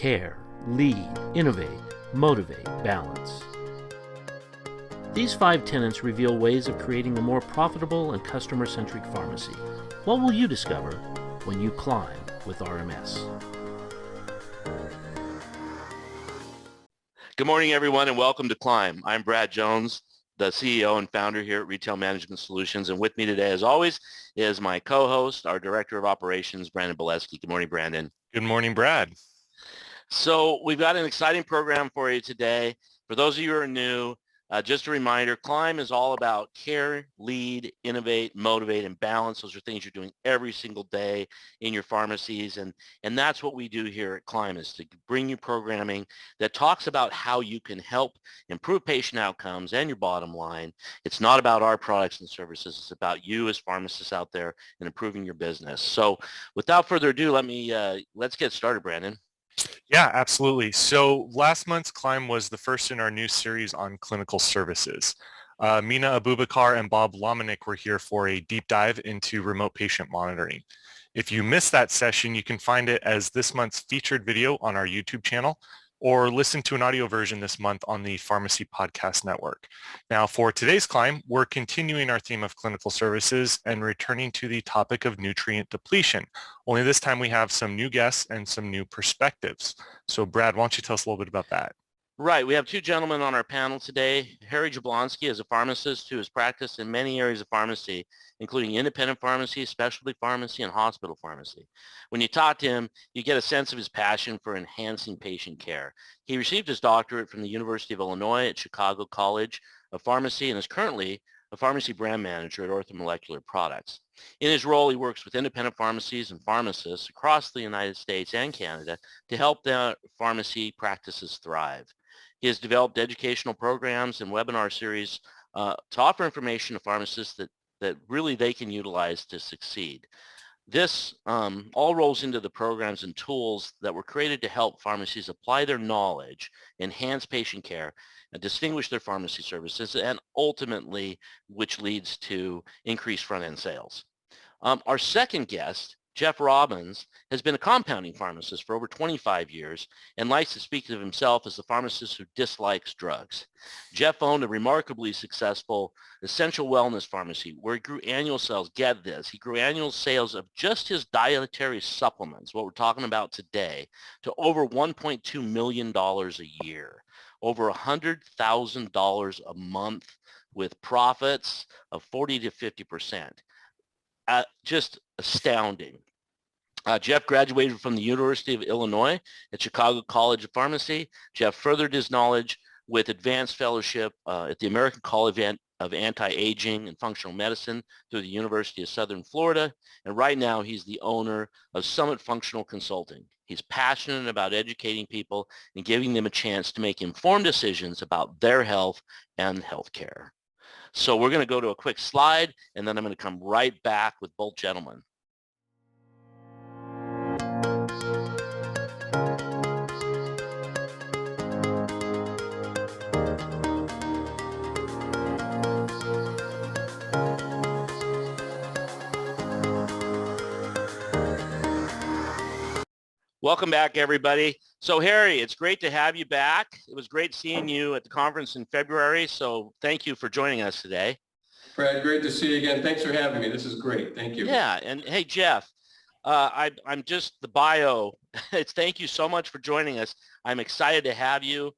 care, lead, innovate, motivate, balance. These 5 tenets reveal ways of creating a more profitable and customer-centric pharmacy. What will you discover when you climb with RMS? Good morning, everyone, and welcome to Climb. I'm Brad Jones, the CEO and founder here at Retail Management Solutions, and with me today, as always, is my co-host, our Director of Operations, Brandon Bolesky. Good morning, Brandon. Good morning, Brad. So we've got an exciting program for you today. For those of you who are new, just a reminder, Climb is all about care, lead, innovate, motivate, and balance. Those are things you're doing every single day in your pharmacies. And that's what we do here at Climb, is to bring you programming that talks about how you can help improve patient outcomes and your bottom line. It's not about our products and services. It's about you as pharmacists out there and improving your business. So without further ado, let's get started, Brandon. Yeah, absolutely. So last month's Climb was the first in our new series on clinical services. Mina Abubakar and Bob Lomanick were here for a deep dive into remote patient monitoring. If you missed that session, you can find it as this month's featured video on our YouTube channel, or listen to an audio version this month on the Pharmacy Podcast Network. Now, for today's Climb, we're continuing our theme of clinical services and returning to the topic of nutrient depletion. Only this time we have some new guests and some new perspectives. So Brad, why don't you tell us a little bit about that? Right. We have 2 gentlemen on our panel today. Harry Jablonski is a pharmacist who has practiced in many areas of pharmacy, including independent pharmacy, specialty pharmacy, and hospital pharmacy. When you talk to him, you get a sense of his passion for enhancing patient care. He received his doctorate from the University of Illinois at Chicago College of Pharmacy and is currently a pharmacy brand manager at Ortho Molecular Products. In his role, he works with independent pharmacies and pharmacists across the United States and Canada to help their pharmacy practices thrive. He has developed educational programs and webinar series to offer information to pharmacists that really they can utilize to succeed. This all rolls into the programs and tools that were created to help pharmacies apply their knowledge, enhance patient care, and distinguish their pharmacy services, and ultimately, which leads to increased front-end sales. Our second guest, Jeff Robins, has been a compounding pharmacist for over 25 years and likes to speak of himself as the pharmacist who dislikes drugs. Jeff owned a remarkably successful essential wellness pharmacy where he grew annual sales, get this, he grew annual sales of just his dietary supplements, what we're talking about today, to over $1.2 million a year, over $100,000 a month with profits of 40 to 50%. Just astounding. Jeff graduated from the University of Illinois at Chicago College of Pharmacy. Jeff furthered his knowledge with advanced fellowship at the American College of Anti-Aging and Functional Medicine through the University of Southern Florida. And right now, he's the owner of Summit Functional Consulting. He's passionate about educating people and giving them a chance to make informed decisions about their health and healthcare. So we're going to go to a quick slide, and then I'm going to come right back with both gentlemen. Welcome back, everybody. So Harry, it's great to have you back. It was great seeing you at the conference in February, so thank you for joining us today. Brad, great to see you again. Thanks for having me. This is great. Thank you. Yeah, and hey, Jeff, I'm just the bio. It's thank you so much for joining us. I'm excited to have you.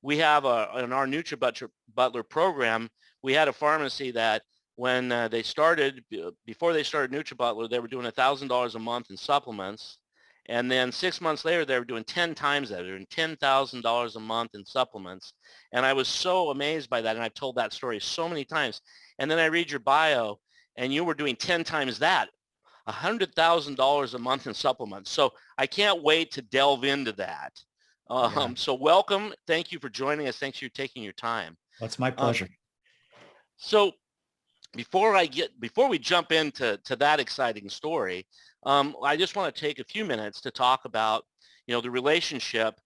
We have in our NutriButler program, we had a pharmacy that when before they started NutriButler, they were doing $1,000 a month in supplements. And then 6 months later, they were doing 10 times that. They were doing $10,000 a month in supplements. And I was so amazed by that. And I've told that story so many times. And then I read your bio, and you were doing 10 times that, $100,000 a month in supplements. So I can't wait to delve into that. So welcome. Thank you for joining us. Thanks for taking your time. That's my pleasure. So before we jump into that exciting story, I just want to take a few minutes to talk about, the relationship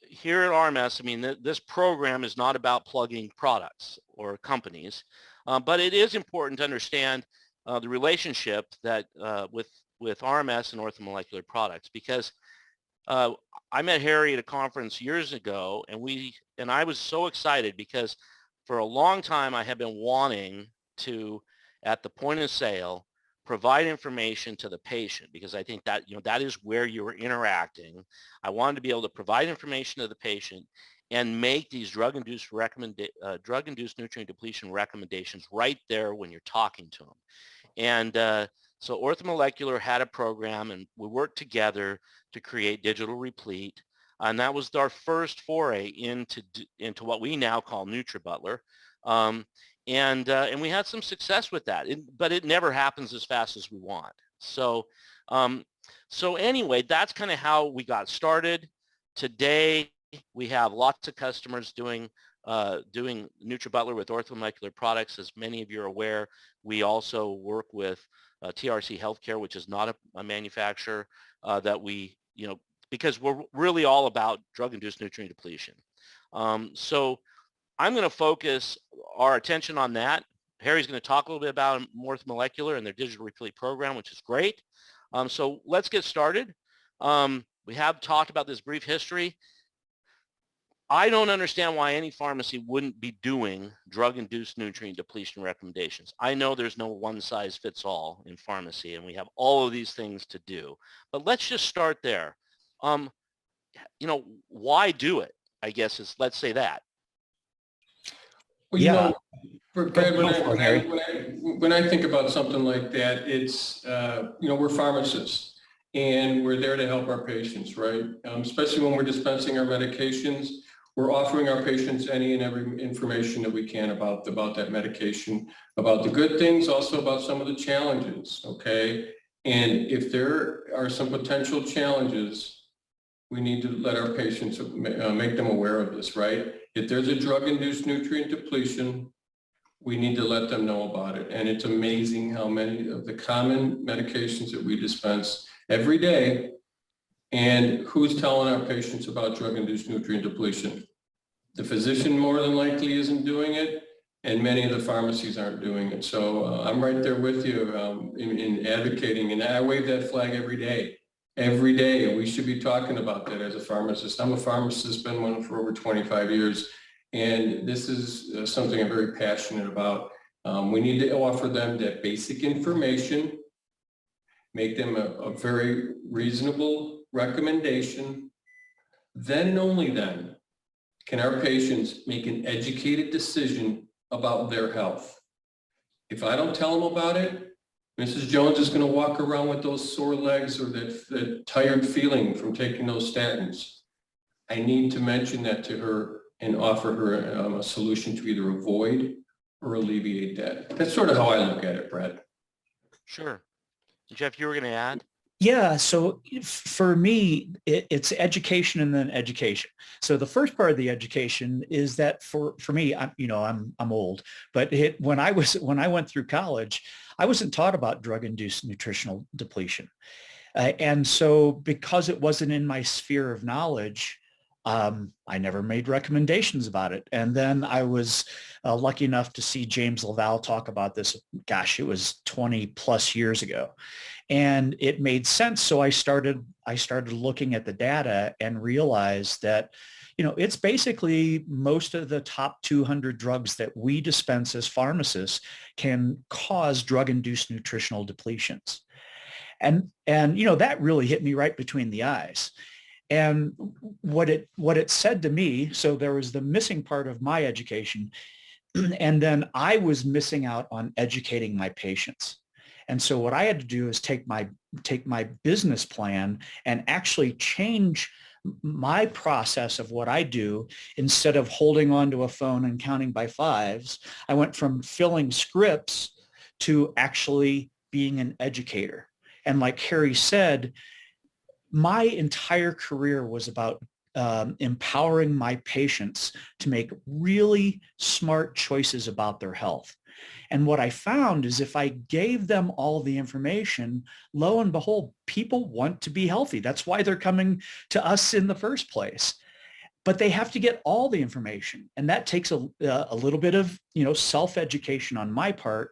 here at RMS. I mean, this program is not about plugging products or companies, but it is important to understand the relationship that with RMS and Ortho Molecular Products, because I met Harry at a conference years ago, and I was so excited because for a long time I have been wanting to, at the point of sale, provide information to the patient, because I think that, that is where you were interacting. I wanted to be able to provide information to the patient and make these drug-induced nutrient depletion recommendations right there when you're talking to them. And so Orthomolecular had a program, and we worked together to create Digital Replete. And that was our first foray into what we now call NutriButler. And we had some success with that, but it never happens as fast as we want. So anyway, that's kind of how we got started. Today, we have lots of customers doing NutriButler with Orthomolecular products. As many of you are aware, we also work with Trc Healthcare, which is not a manufacturer, that we, because we're really all about drug-induced nutrient depletion. So I'm going to focus our attention on that. Harry's going to talk a little bit about Orthomolecular and their Digital Replete program, which is great. So let's get started. We have talked about this brief history. I don't understand why any pharmacy wouldn't be doing drug-induced nutrient depletion recommendations. I know there's no one-size-fits-all in pharmacy, and we have all of these things to do. But let's just start there. Why do it? I guess let's say that. Well, Brad, when I think about something like that, it's, we're pharmacists, and we're there to help our patients, right? Especially when we're dispensing our medications. We're offering our patients any and every information that we can about that medication, about the good things, also about some of the challenges, okay? And if there are some potential challenges, we need to let our patients make them aware of this, right? If there's a drug-induced nutrient depletion, we need to let them know about it. And it's amazing how many of the common medications that we dispense every day, and who's telling our patients about drug-induced nutrient depletion? The physician more than likely isn't doing it, and many of the pharmacies aren't doing it. So I'm right there with you in advocating, and I wave that flag every day. Every day, we should be talking about that as a pharmacist. I'm a pharmacist, been one for over 25 years, and this is something I'm very passionate about. We need to offer them that basic information, make them a very reasonable recommendation. Then and only then can our patients make an educated decision about their health. If I don't tell them about it, Mrs. Jones is going to walk around with those sore legs or that tired feeling from taking those statins. I need to mention that to her and offer her a solution to either avoid or alleviate that. That's sort of how I look at it, Brad. Sure. Jeff, you were going to add? Yeah. So for me, it's education and then education. So the first part of the education is that for me, I'm old, but when I went through college, I wasn't taught about drug-induced nutritional depletion. And so because it wasn't in my sphere of knowledge, I never made recommendations about it. And then I was lucky enough to see James Laval talk about this. Gosh, it was 20 plus years ago. And it made sense. So I started looking at the data and realized that, it's basically most of the top 200 drugs that we dispense as pharmacists can cause drug-induced nutritional depletions. And that really hit me right between the eyes. And what it said to me, so there was the missing part of my education, and then I was missing out on educating my patients. And so what I had to do is take my business plan and actually change my process of what I do. Instead of holding onto a phone and counting by fives, I went from filling scripts to actually being an educator. And like Harry said, my entire career was about empowering my patients to make really smart choices about their health. And what I found is if I gave them all the information, lo and behold, people want to be healthy. That's why they're coming to us in the first place. But they have to get all the information. And that takes a little bit of, self-education on my part,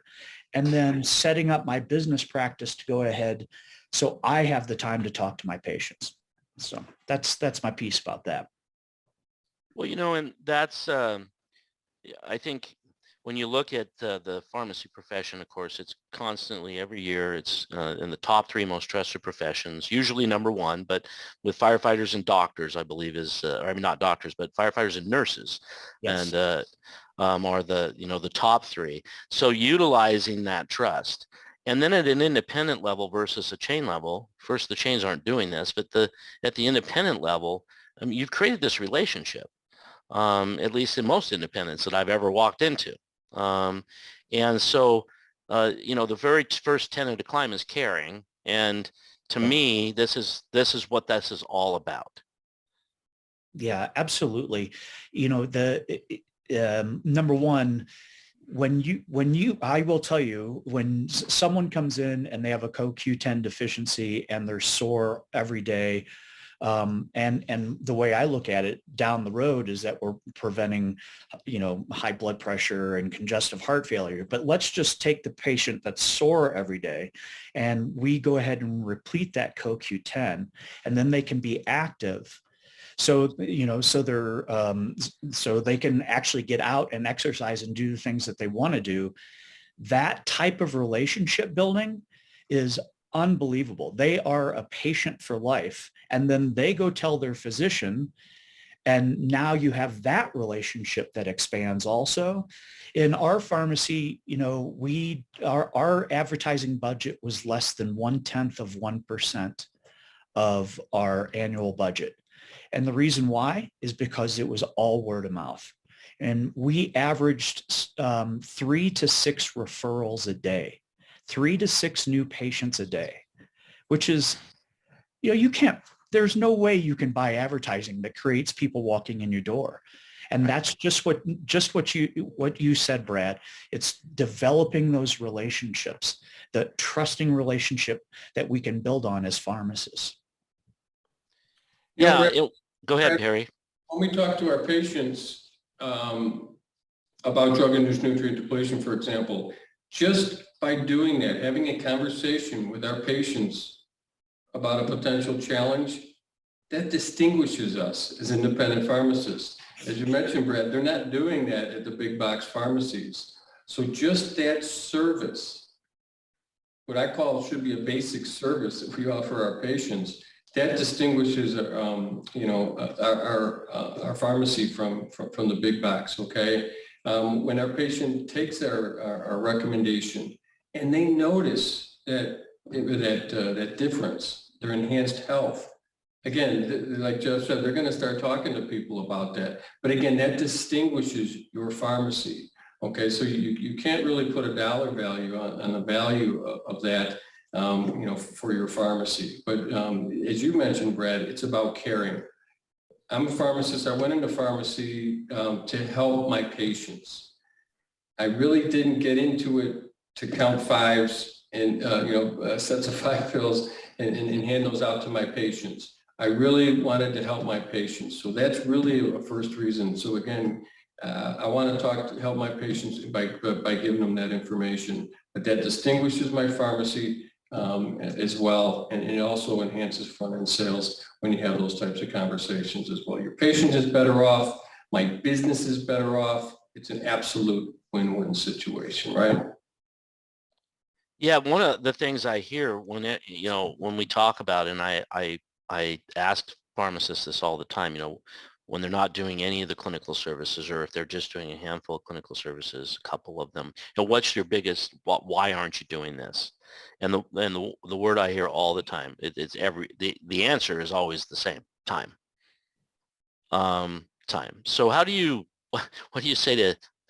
and then setting up my business practice to go ahead so I have the time to talk to my patients. So that's my piece about that. Well, and that's, I think when you look at the pharmacy profession, of course, it's constantly every year, it's in the top 3 most trusted professions, usually number 1, but with firefighters and doctors, I believe not doctors, but firefighters and nurses. Yes. And are the top 3. So utilizing that trust. And then at an independent level versus a chain level, first, the chains aren't doing this, but at the independent level, you've created this relationship, at least in most independents that I've ever walked into. And so, the very first tenet of CLIMB is caring. And to me, this is what this is all about. Yeah, absolutely. Number one, I will tell you, when someone comes in and they have a CoQ10 deficiency and they're sore every day, and the way I look at it down the road is that we're preventing, high blood pressure and congestive heart failure. But let's just take the patient that's sore every day and we go ahead and replete that CoQ10, and then they can be active. So they can actually get out and exercise and do the things that they want to do. That type of relationship building is unbelievable. They are a patient for life, and then they go tell their physician, and now you have that relationship that expands also. In our pharmacy, our advertising budget was less than 1/10% of our annual budget. And the reason why is because it was all word of mouth. And we averaged 3 to 6 referrals a day, 3 to 6 new patients a day, which is, there's no way you can buy advertising that creates people walking in your door. And that's just what you said, Brad. It's developing those relationships, the trusting relationship that we can build on as pharmacists. Yeah. Go ahead, Harry. When we talk to our patients about drug-induced nutrient depletion, for example, just by doing that, having a conversation with our patients about a potential challenge, that distinguishes us as independent pharmacists. As you mentioned, Brad, they're not doing that at the big box pharmacies. So just that service, what I call should be a basic service that we offer our patients, that distinguishes our pharmacy from the big box. Okay, when our patient takes our recommendation and they notice that difference, their enhanced health. Again, like Jeff said, they're going to start talking to people about that. But again, that distinguishes your pharmacy. Okay, so you can't really put a dollar value on the value of that. For your pharmacy. But as you mentioned, Brad, it's about caring. I'm a pharmacist. I went into pharmacy to help my patients. I really didn't get into it to count 5s and, sets of 5 pills and hand those out to my patients. I really wanted to help my patients. So that's really a first reason. So again, I want to help my patients by giving them that information. But that distinguishes my pharmacy as well, and it also enhances front-end sales when you have those types of conversations as well. Your patient is better off, my business is better off. It's an absolute win-win situation, right? Yeah, one of the things I hear when we talk about it, and I ask pharmacists this all the time, when they're not doing any of the clinical services, or if they're just doing a handful of clinical services, a couple of them, what's your biggest, why aren't you doing this? And the word I hear all the time, the answer is always the same: time. Time. So how do you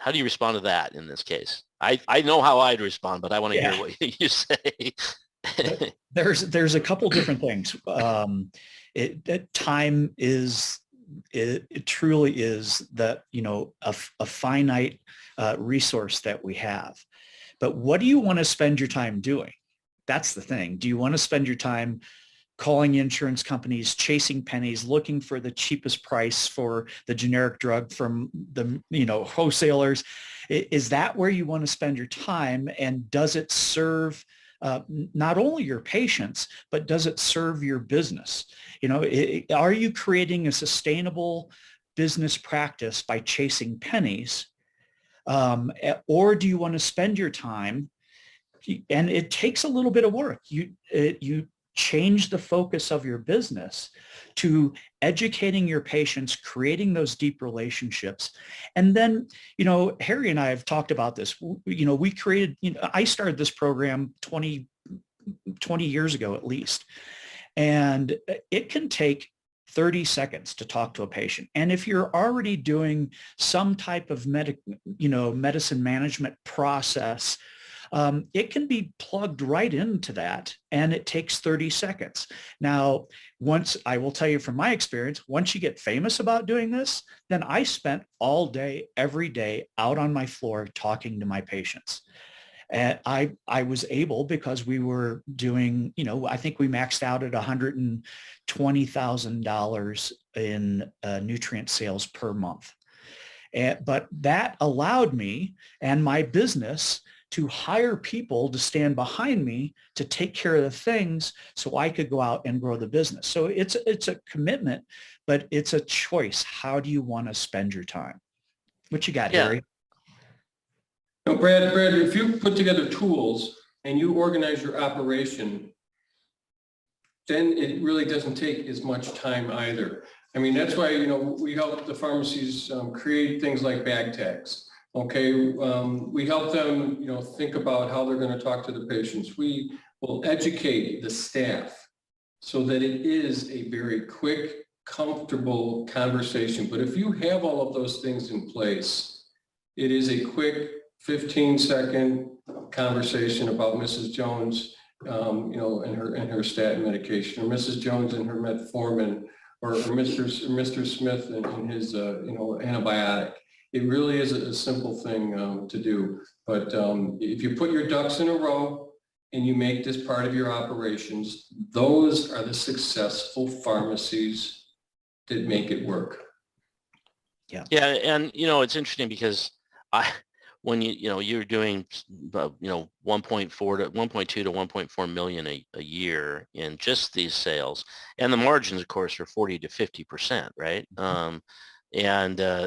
respond to that in this case? I know how I'd respond, but I want to hear what you say. There's a couple different things. Time is, it truly is that, a finite resource that we have. But what do you want to spend your time doing? That's the thing. Do you want to spend your time calling insurance companies, chasing pennies, looking for the cheapest price for the generic drug from the, wholesalers? Is that where you want to spend your time? And does it serve not only your patients, but does it serve your business? You know, are you creating a sustainable business practice by chasing pennies? Or do you want to spend your time? And it takes a little bit of work. You change the focus of your business to educating your patients, creating those deep relationships. And then, you know, Harry and I have talked about this. You know, we created, you know, I started this program 20 years ago at least. And it can take 30 seconds to talk to a patient. And if you're already doing some type of medicine management process, it can be plugged right into that, and it takes 30 seconds. Now, I will tell you from my experience, once you get famous about doing this, then I spent all day, every day out on my floor talking to my patients. And I was able, because we were doing, you know, I think we maxed out at $120,000 in nutrient sales per month. But that allowed me and my business to hire people to stand behind me to take care of the things so I could go out and grow the business. So it's a commitment, but it's a choice. How do you want to spend your time? What you got, Harry? No, Brad, if you put together tools and you organize your operation, then it really doesn't take as much time either. I mean, that's why, you know, we help the pharmacies create things like bag tags. Okay, we help them, you know, think about how they're going to talk to the patients. We will educate the staff so that it is a very quick, comfortable conversation. But if you have all of those things in place, it is a quick 15-second conversation about Mrs. Jones, you know, and her statin medication, or Mrs. Jones and her metformin, or Mr. Smith and his, you know, antibiotic. It really is a simple thing to do. But if you put your ducks in a row and you make this part of your operations, those are the successful pharmacies that make it work. Yeah, and you know, it's interesting because when you're doing 1.4 to 1.2 to 1.4 million a year in just these sales, and the margins, of course, are 40 to 50%, right?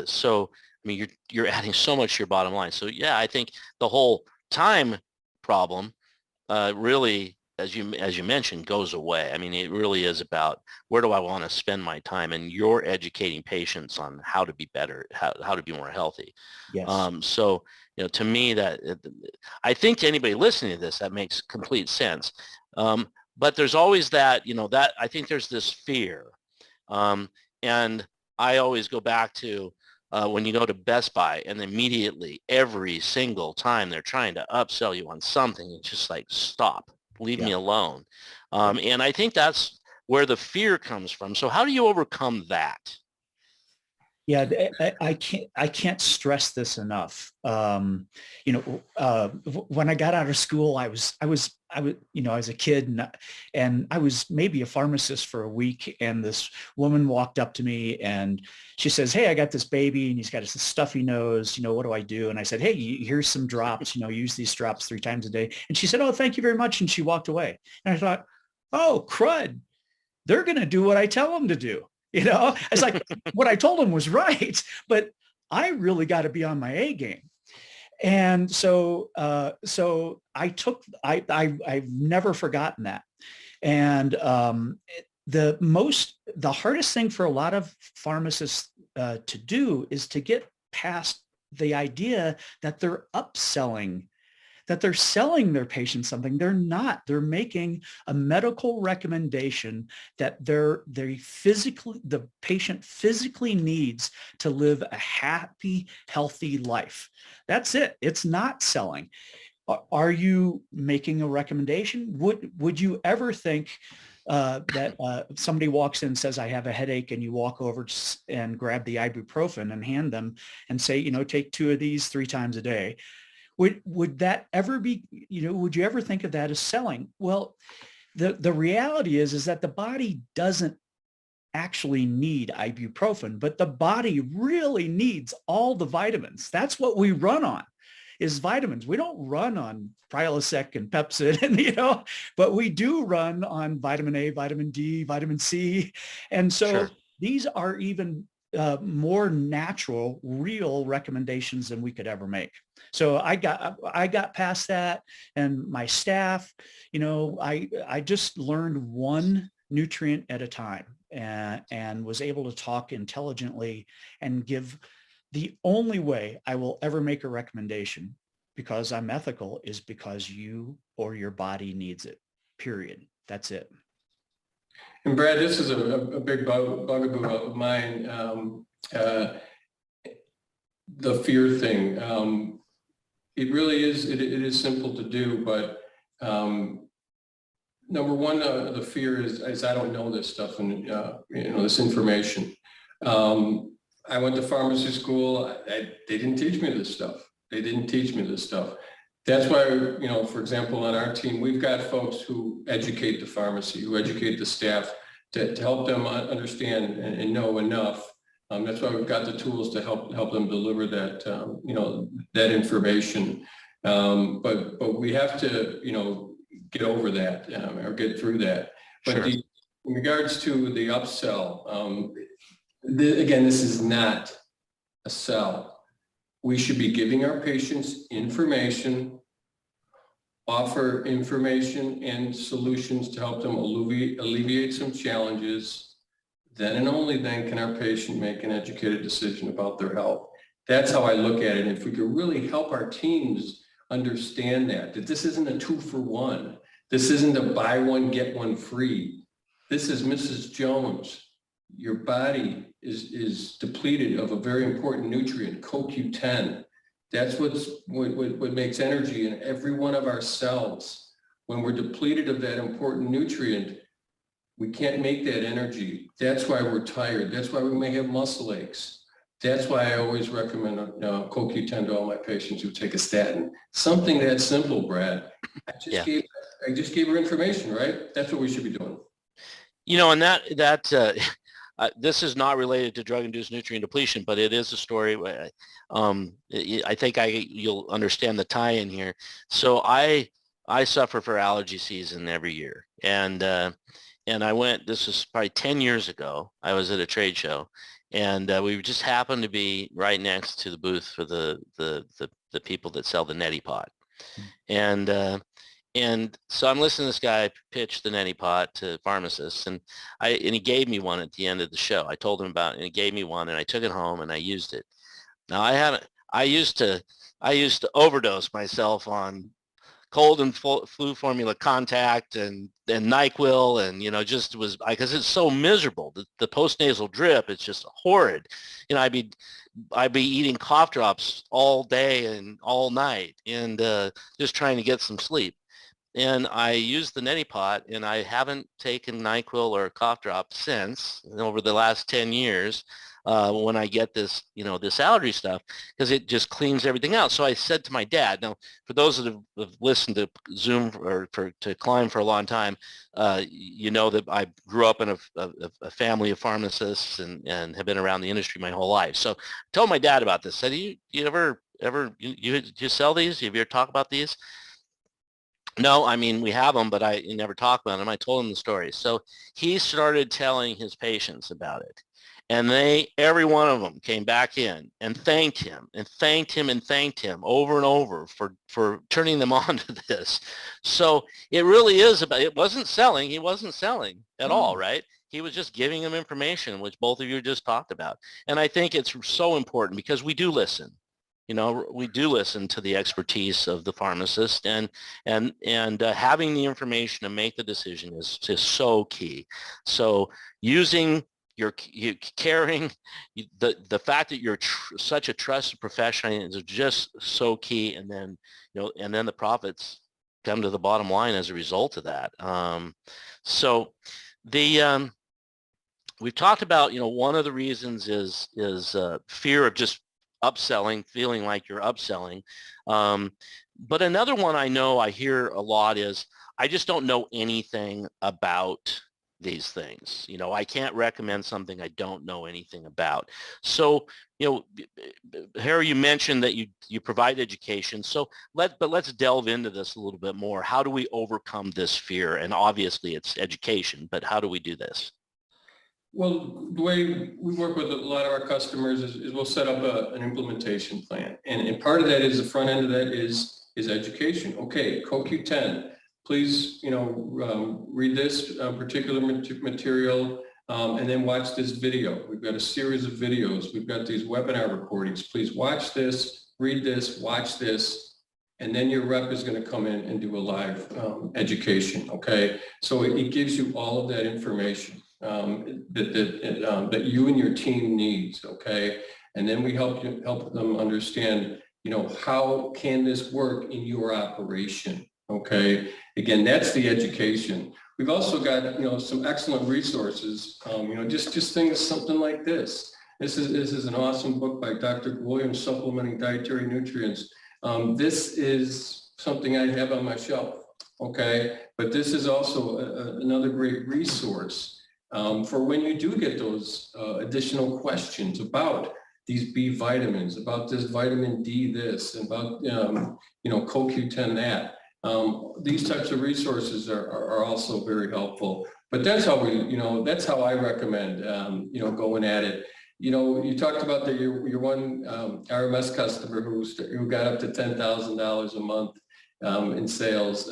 So I mean, you're adding so much to your bottom line. So yeah, I think the whole time problem really, as you mentioned, goes away. I mean, it really is about where do I want to spend my time, and you're educating patients on how to be better, how to be more healthy. Yes. So, you know, to me, I think to anybody listening to this, that makes complete sense. But there's always that, you know, that I think there's this fear. And I always go back to when you go to Best Buy, and immediately every single time they're trying to upsell you on something, it's just like, stop, leave me alone. And I think that's where the fear comes from. So how do you overcome that? Yeah, I can't stress this enough. When I got out of school, I was a kid, and I was maybe a pharmacist for a week, and this woman walked up to me and she says, "Hey, I got this baby and he's got this stuffy nose. You know, what do I do?" And I said, "Hey, here's some drops. You know, use these drops 3 times a day." And she said, "Oh, thank you very much." And she walked away. And I thought, "Oh, crud, they're going to do what I tell them to do." You know, it's like what I told him was right, but I really got to be on my A game. And so I've never forgotten that. And the hardest thing for a lot of pharmacists to do is to get past the idea that they're upselling, that they're selling their patients something. They're not. They're making a medical recommendation that the patient physically needs to live a happy, healthy life. That's it. It's not selling. Are you making a recommendation? Would you ever think that somebody walks in and says, "I have a headache," and you walk over and grab the ibuprofen and hand them and say, you know, "Take 2 of these 3 times a day"? Would that ever be, you know, would you ever think of that as selling? Well, the reality is that the body doesn't actually need ibuprofen, but the body really needs all the vitamins. That's what we run on. is vitamins. We don't run on Prilosec and Pepsid, and but we do run on vitamin A, vitamin D, vitamin C. And so Sure. these are even more natural, real recommendations than we could ever make. So I got past that, and my staff, I just learned one nutrient at a time, and was able to talk intelligently and give. The only way I will ever make a recommendation, because I'm ethical, is because you or your body needs it, period. That's it. And Brad, this is a big bugaboo of mine, the fear thing. It really is, it is simple to do, but number one, the fear is I don't know this stuff and, this information. I went to pharmacy school. They didn't teach me this stuff. That's why, for example, on our team, we've got folks who educate the pharmacy, who educate the staff to help them understand and know enough. That's why we've got the tools to help them deliver that, that information. But we have to, get over that or get through that. But Sure. in regards to the upsell, again, this is not a sell. We should be giving our patients information, offer information and solutions to help them alleviate some challenges. Then and only then can our patient make an educated decision about their health. That's how I look at it. If we could really help our teams understand that this isn't a 2-for-1. This isn't a buy one, get one free. This is Mrs. Jones. Your body is depleted of a very important nutrient, CoQ10. That's what makes energy in every one of our cells. When we're depleted of that important nutrient, we can't make that energy. That's why we're tired. That's why we may have muscle aches. That's why I always recommend CoQ10 to all my patients who take a statin. Something that simple, Brad. I just gave her information, right? That's what we should be doing. And this is not related to drug-induced nutrient depletion, but it is a story. I think you'll understand the tie-in here. So I suffer for allergy season every year, and I went. This was probably 10 years ago. I was at a trade show, and we just happened to be right next to the booth for the people that sell the neti pot, and so I'm listening to this guy pitch the neti pot to pharmacists, and he gave me one at the end of the show. I told him about it, and he gave me one, and I took it home and I used it. Now I used to overdose myself on cold and flu formula contact and NyQuil, and just was because it's so miserable. The postnasal drip, it's just horrid. I'd be eating cough drops all day and all night, and just trying to get some sleep. And I used the neti pot, and I haven't taken NyQuil or cough drop since, over the last 10 years, when I get this, this allergy stuff, because it just cleans everything out. So I said to my dad, now, for those that have listened to Zoom or to Climb for a long time, that I grew up in a family of pharmacists and have been around the industry my whole life. So I told my dad about this. I said, you ever you sell these? Have you ever talked about these? No, I mean, we have them, but I never talk about them. I told him the story. So he started telling his patients about it. And every one of them came back in and thanked him over and over for turning them on to this. So it really is it wasn't selling. He wasn't selling at all, right? He was just giving them information, which both of you just talked about. And I think it's so important because we do listen. We do listen to the expertise of the pharmacist, and having the information to make the decision is so key. So using you caring, the fact that you're such a trusted professional is just so key, and then the profits come to the bottom line as a result of that. So we've talked about one of the reasons is fear of just upselling, feeling like you're upselling. But another one I know I hear a lot is I just don't know anything about these things. I can't recommend something I don't know anything about. So, Harry, you mentioned that you provide education. So let's delve into this a little bit more. How do we overcome this fear? And obviously it's education, but how do we do this? Well, the way we work with a lot of our customers is we'll set up an implementation plan. And part of that is, the front end of that is education. Okay, CoQ10, please, read this particular material and then watch this video. We've got a series of videos. We've got these webinar recordings. Please watch this, read this, watch this, and then your rep is going to come in and do a live education. Okay, so it gives you all of that information that you and your team needs. Okay, and then we help them understand, how can this work in your operation? Okay, again, that's the education. We've also got, some excellent resources, just things, something like this. This is an awesome book by Dr. Williams, Supplementing Dietary Nutrients. This is something I have on my shelf, okay? But this is also another great resource for when you do get those additional questions about these B vitamins, about this vitamin D this, about, CoQ10 that. These types of resources are also very helpful. But that's how that's how I recommend, going at it. You talked about your one RMS customer who got up to $10,000 a month in sales.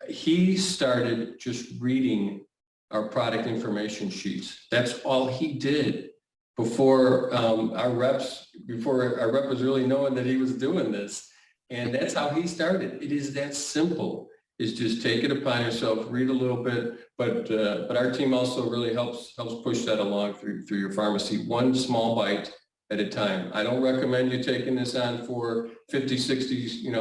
He started just reading our product information sheets. That's all he did before our rep was really knowing that he was doing this. And that's how he started. It is that simple. Is just take it upon yourself, read a little bit, but our team also really helps push that along through your pharmacy, one small bite at a time. I don't recommend you taking this on for 50, 60,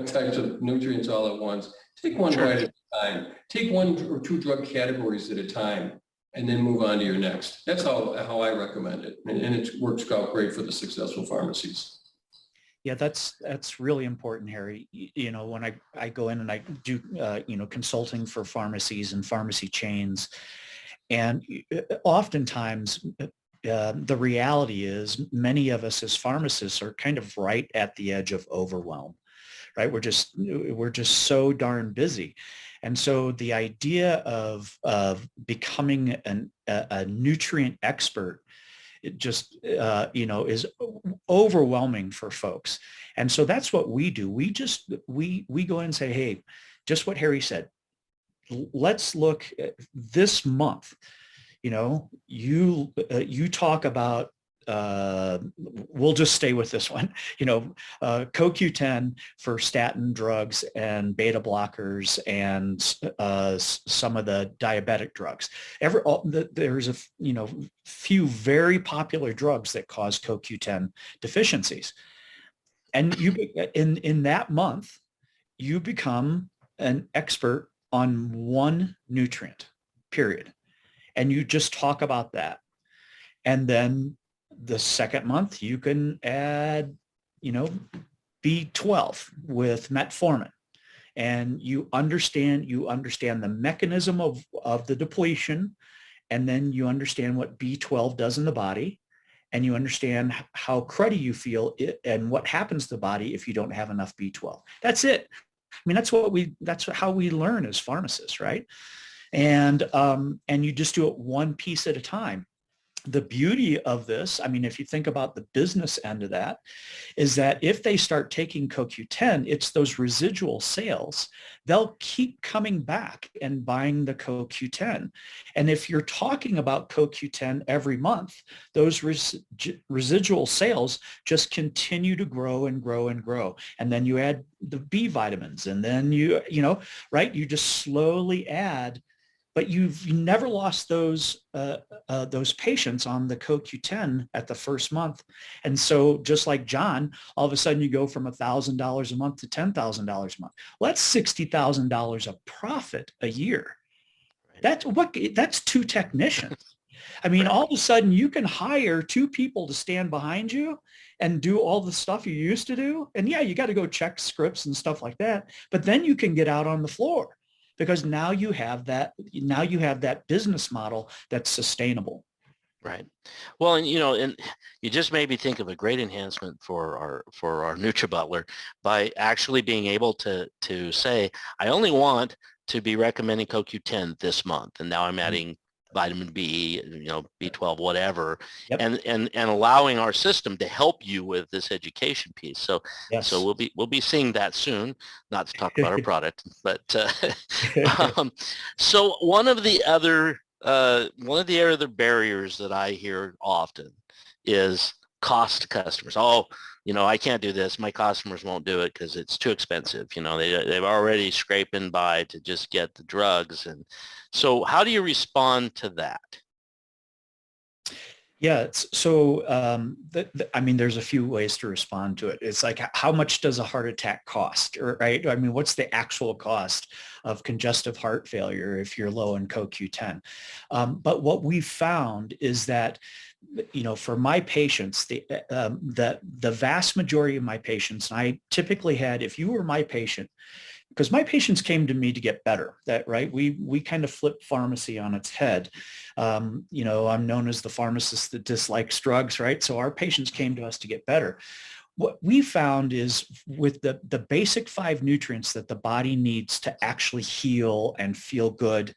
types of nutrients all at once. Take one bite at a time. Take one or two drug categories at a time, and then move on to your next. That's how I recommend it, and it works out great for the successful pharmacies. Yeah, that's really important, Harry. When I go in and I do, consulting for pharmacies and pharmacy chains, and oftentimes the reality is many of us as pharmacists are kind of right at the edge of overwhelm, right? We're just so darn busy. And so the idea of becoming a nutrient expert, it just, is overwhelming for folks. And so that's what we do. We go in and say, hey, just what Harry said, let's look at this month. You talk about, we'll just stay with this one, CoQ10 for statin drugs and beta blockers and some of the diabetic drugs. There's a few very popular drugs that cause CoQ10 deficiencies. And in that month, you become an expert on one nutrient, period. And you just talk about that. And then the second month, you can add, B12 with metformin, and you understand the mechanism of the depletion, and then you understand what B12 does in the body, and you understand how cruddy you feel and what happens to the body if you don't have enough B12. That's it. I mean, that's how we learn as pharmacists, right? And you just do it one piece at a time. The beauty of this, I mean, if you think about the business end of that, is that if they start taking CoQ10, it's those residual sales. They'll keep coming back and buying the CoQ10. And if you're talking about CoQ10 every month, those residual sales just continue to grow and grow and grow. And then you add the B vitamins, and then you just slowly add. But you've never lost those patients on the CoQ10 at the first month. And so just like John, all of a sudden you go from $1,000 a month to $10,000 a month. Well, that's $60,000 of profit a year. That's two technicians. I mean, all of a sudden you can hire two people to stand behind you and do all the stuff you used to do. And yeah, you got to go check scripts and stuff like that. But then you can get out on the floor. because now you have that business model that's sustainable. Right. Well, and and you just made me think of a great enhancement for our NutriButler by actually being able to say, I only want to be recommending CoQ10 this month, and now I'm adding vitamin B, B12, whatever, Yep. and allowing our system to help you with this education piece. So Yes. so we'll be seeing that soon. Not to talk about our product, but so one of the other barriers that I hear often is cost to customers. Oh, I can't do this. My customers won't do it because it's too expensive. They've already scraping by to just get the drugs. And so how do you respond to that? Yeah. So, there's a few ways to respond to it. It's like, how much does a heart attack cost? Right? I mean, what's the actual cost of congestive heart failure if you're low in CoQ10? But what we found is that, for my patients, the vast majority of my patients, and I typically had, if you were my patient, because my patients came to me to get better, right? We kind of flipped pharmacy on its head. I'm known as the pharmacist that dislikes drugs, right? So our patients came to us to get better. What we found is with the basic 5 nutrients that the body needs to actually heal and feel good.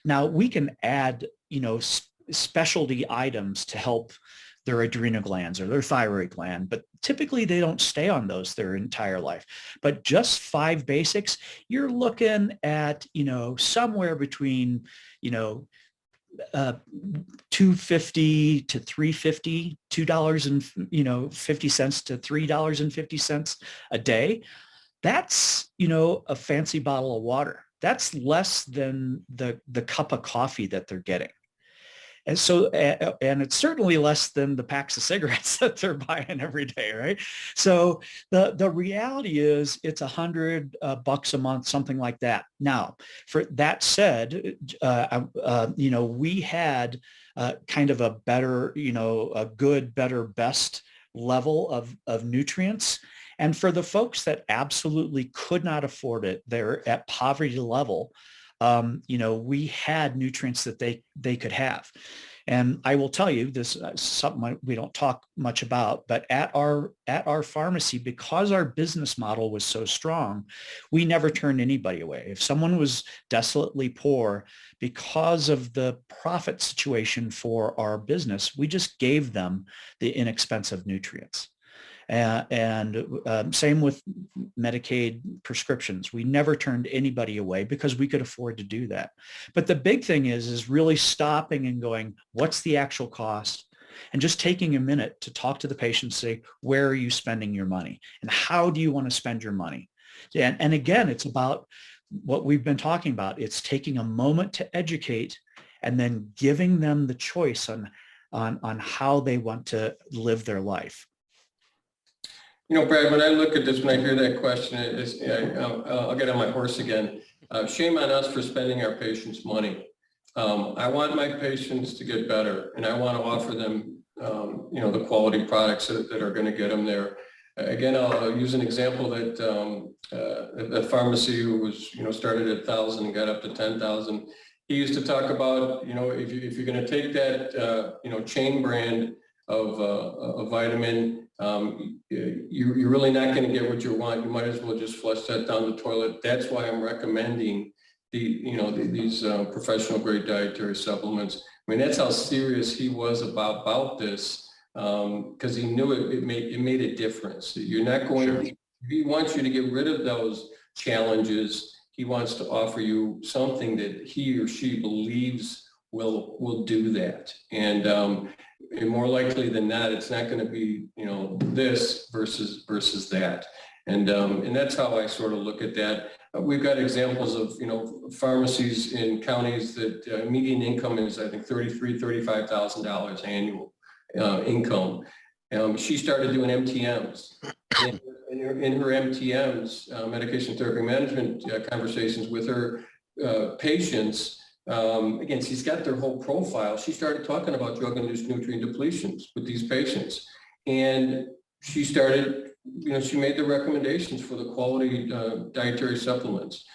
Now we can add, specialty items to help their adrenal glands or their thyroid gland, but typically they don't stay on those their entire life. But just 5 basics, you're looking at, somewhere between, $2.50 to $3.50, $2.50 to $3.50 a day. That's, a fancy bottle of water. That's less than the cup of coffee that they're getting. And so, and it's certainly less than the packs of cigarettes that they're buying every day, right? So the reality is it's $100 a month, something like that. Now, for that said, we had kind of a better, a good, better, best level of nutrients. And for the folks that absolutely could not afford it, they're at poverty level. We had nutrients that they could have. And I will tell you, this is something we don't talk much about, but at our pharmacy, because our business model was so strong, we never turned anybody away. If someone was desolately poor because of the profit situation for our business, we just gave them the inexpensive nutrients. And same with Medicaid prescriptions. We never turned anybody away because we could afford to do that. But the big thing is really stopping and going, what's the actual cost? And just taking a minute to talk to the patient, say, where are you spending your money? And how do you want to spend your money? And again, it's about what we've been talking about. It's taking a moment to educate and then giving them the choice on how they want to live their life. Brad, when I look at this, when I hear that question, I'll get on my horse again. Shame on us for spending our patients' money. I want my patients to get better, and I want to offer them, the quality products that are going to get them there. Again, I'll use an example that a pharmacy who was, started at 1,000 and got up to 10,000. He used to talk about, if you're going to take that, chain brand of a vitamin, you're really not going to get what you want. You might as well just flush that down the toilet. That's why I'm recommending these professional grade dietary supplements. I mean, that's how serious he was about this, because he knew it made a difference. You're not going. Sure. He wants you to get rid of those challenges. He wants to offer you something that he or she believes will do that. And more likely than not, it's not going to be, this versus that. And that's how I sort of look at that. We've got examples of, pharmacies in counties that median income is, I think, $33,000, $35,000 annual income. She started doing MTMs. In her MTMs, medication therapy management conversations with her patients, again, she's got their whole profile. She started talking about drug-induced nutrient depletions with these patients. And she started, she made the recommendations for the quality dietary supplements.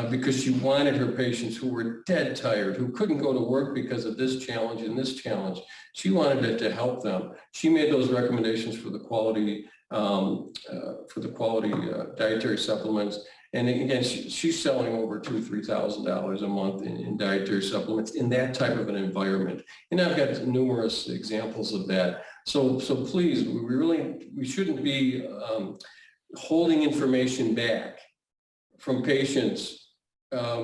because she wanted her patients who were dead tired, who couldn't go to work because of this challenge and this challenge. She wanted it to help them. She made those recommendations for the quality dietary supplements. And again, she's selling over $2,000-3,000 a month in dietary supplements in that type of an environment. And I've got numerous examples of that. So please, we shouldn't be holding information back from patients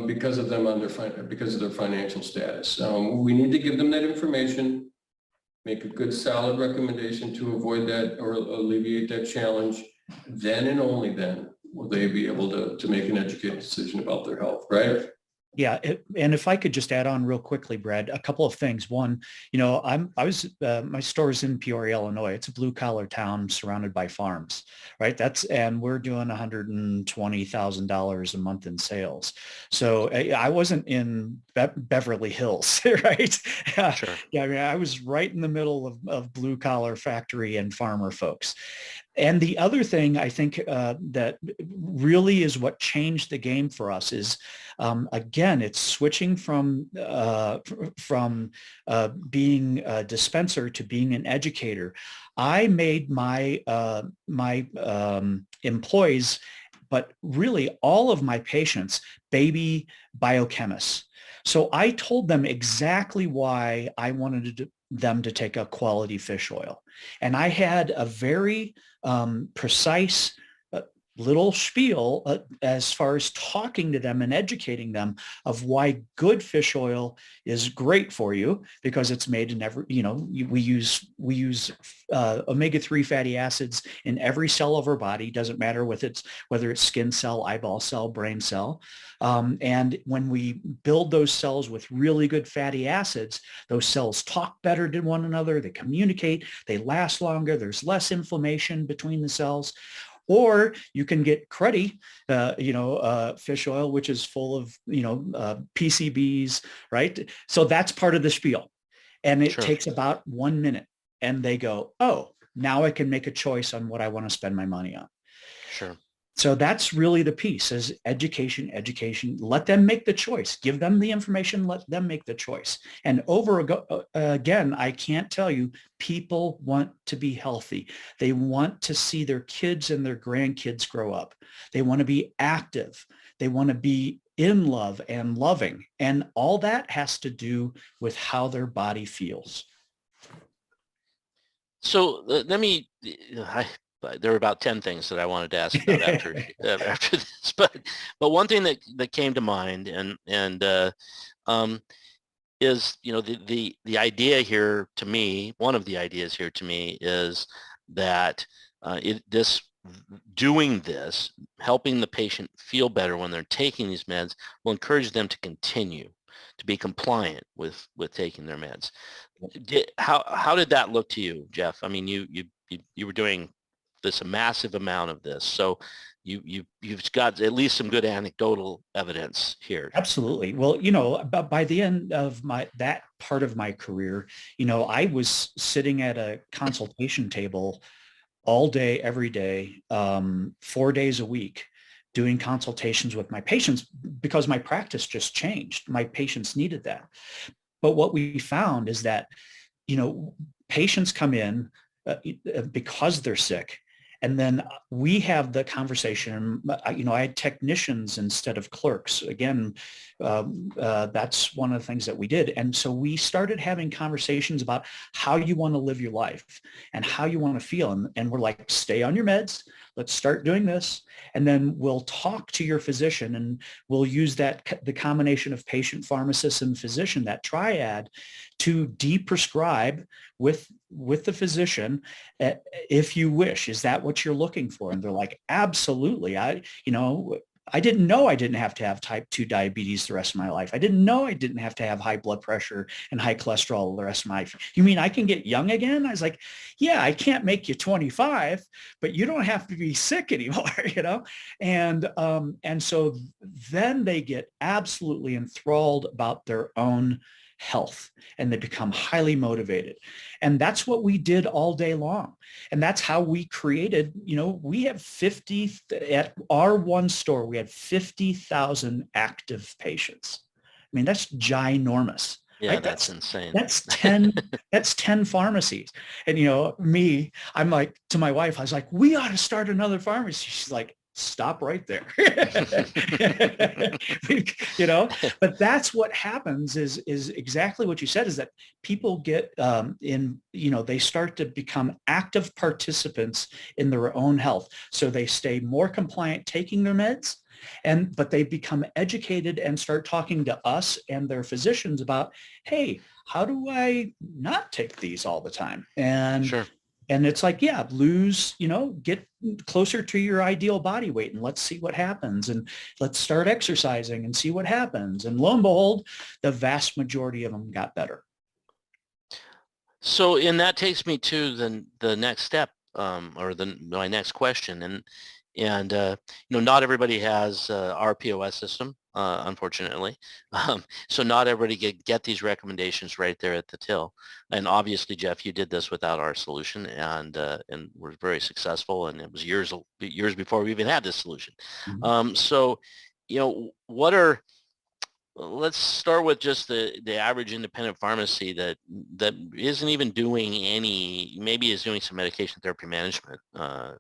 because of their financial status. We need to give them that information, make a good solid recommendation to avoid that or alleviate that challenge. Then and only then will they be able to make an educated decision about their health, right? Yeah, and if I could just add on real quickly, Brad, a couple of things. One, my store's in Peoria, Illinois. It's a blue collar town surrounded by farms, right? And we're doing $120,000 a month in sales. So I wasn't in Beverly Hills, right? Sure. Yeah, I mean, I was right in the middle of blue collar factory and farmer folks. And the other thing I think that really is what changed the game for us is, again, it's switching from being a dispenser to being an educator. I made my employees, but really all of my patients, baby biochemists. So I told them exactly why I wanted them to take a quality fish oil. And I had a very precise little spiel as far as talking to them and educating them of why good fish oil is great for you, because it's made in every, we use omega-3 fatty acids in every cell of our body. Doesn't matter whether it's skin cell, eyeball cell, brain cell. And when we build those cells with really good fatty acids, those cells talk better to one another. They communicate, they last longer. There's less inflammation between the cells. Or you can get cruddy, fish oil, which is full of, PCBs, right? So that's part of the spiel. And it takes about 1 minute. And they go, oh, now I can make a choice on what I want to spend my money on. Sure. So that's really the piece, is education. Let them make the choice. Give them the information. Let them make the choice. And again, I can't tell you, people want to be healthy. They want to see their kids and their grandkids grow up. They want to be active. They want to be in love and loving. And all that has to do with how their body feels. So there were about 10 things that I wanted to ask about after this, but one thing that came to mind is, the idea here to me, one of the ideas here to me is that helping the patient feel better when they're taking these meds will encourage them to continue to be compliant with taking their meds. How did that look to you, Jeff? I mean, you were doing this massive amount of this, so you've got at least some good anecdotal evidence here. Absolutely. Well, by the end of that part of my career, I was sitting at a consultation table all day, every day, 4 days a week, doing consultations with my patients because my practice just changed. My patients needed that. But what we found is that, patients come in because they're sick. And then we have the conversation, I had technicians instead of clerks. Again, that's one of the things that we did. And so we started having conversations about how you want to live your life and how you want to feel. And we're like, stay on your meds. Let's start doing this. And then we'll talk to your physician, and we'll use the combination of patient, pharmacist, and physician, that triad, to de-prescribe with the physician, if you wish. Is that what you're looking for? And they're like, absolutely. I didn't know I didn't have to have type 2 diabetes the rest of my life. I didn't know I didn't have to have high blood pressure and high cholesterol the rest of my life. You mean I can get young again? I was like, yeah, I can't make you 25, but you don't have to be sick anymore, And so then they get absolutely enthralled about their own health, and they become highly motivated. And that's what we did all day long. And that's how we created, we have at our one store, we had 50,000 active patients. I mean, that's ginormous. Yeah, Right? that's insane. That's 10 pharmacies. And I'm like, to my wife, I was like, we ought to start another pharmacy. She's like, stop right there. But that's what happens is exactly what you said, is that people get they start to become active participants in their own health. So they stay more compliant taking their meds, but they become educated and start talking to us and their physicians about, hey, how do I not take these all the time? And Sure. And it's like, yeah, get closer to your ideal body weight and let's see what happens. And let's start exercising and see what happens. And lo and behold, the vast majority of them got better. So, and that takes me to the next step, my next question. And not everybody has our POS system, unfortunately. So not everybody get these recommendations right there at the till. And obviously, Jeff, you did this without our solution, and we're very successful. And it was years before we even had this solution. Mm-hmm. So, let's start with just the average independent pharmacy that isn't even doing maybe is doing some medication therapy management,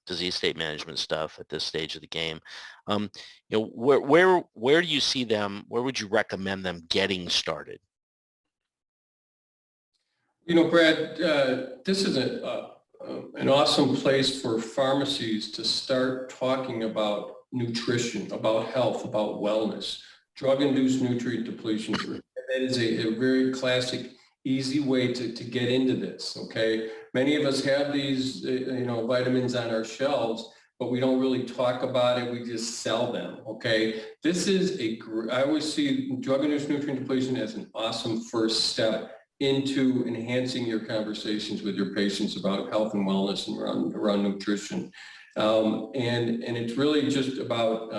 disease state management stuff at this stage of the game. Where do you see them? Where would you recommend them getting started? Brad, this is an awesome place for pharmacies to start talking about nutrition, about health, about wellness. Drug-induced nutrient depletion. That is a very classic, easy way to get into this, okay? Many of us have these, vitamins on our shelves, but we don't really talk about it. We just sell them, okay? This is I always see drug-induced nutrient depletion as an awesome first step into enhancing your conversations with your patients about health and wellness and around nutrition. And it's really just about,